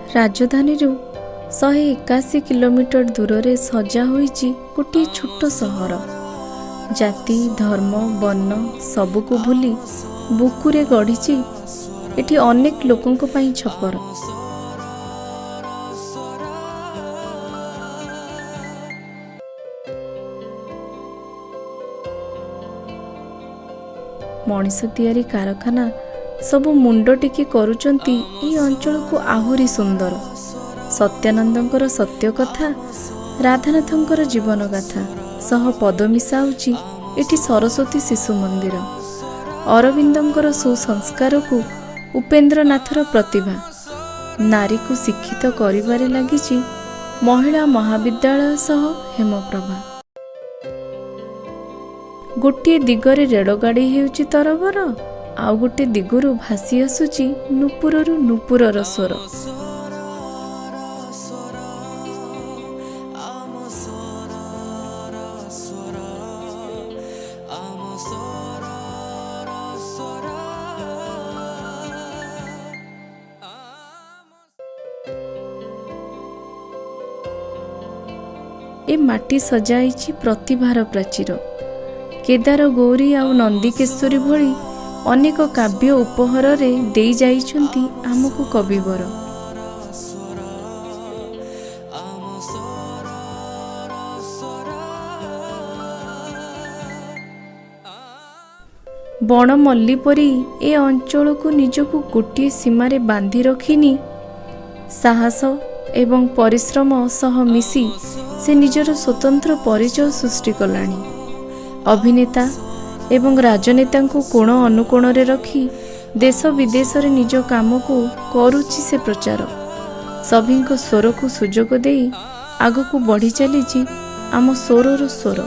राजधानी 181 किलोमीटर दूर रे सजा होईची गोटे छोट सहर। जाति धर्म वर्ण सबको भूली बुकुरे गढ़ी एठी अनेक लोकों पई छपर। मनीष तैयारी कारखाना सबु मुंड टिकी करूचंती ई अंचल को आहुरी सुंदर। सत्यानंदंकर सत्य कथा, राधानाथंकर जीवन गाथा सह पद मिसाउची एठी सरस्वती शिशु मंदिर। अरविंदंकर सुसंस्कार को उपेंद्रनाथर प्रतिभा, नारी को शिक्षित करिबारे लागिची महिला महाविद्यालय सह हेमप्रभा। गोटे दिगरे रेलगाड़ी हेउची तरबर, आउ गोटे दिगरु भासी आसुची नुपुररु नुपुरर स्वर। ए माटी सजाइची प्रतिभार प्राचीर। केदार गौरी आउ नंदिकेश्वरी भली अनेक काव्य उपहार रे देई जाइछंती आमको कविवर। बण मल्ली परी ए अंचल को निजको गोटे सीमारे बांधी रखिनी साहस एवं परिश्रम सह मिसी से निजर स्वतंत्र परिचय सृष्टि कलानी। अभिनेता एवं राजनेता को कोण अनुकोण रे रखी देश विदेश रे निज काम को करुची से प्रचार। सभी को स्वर को सुजोग देई आगको बढ़ी चलीची आम स्वरर स्वर।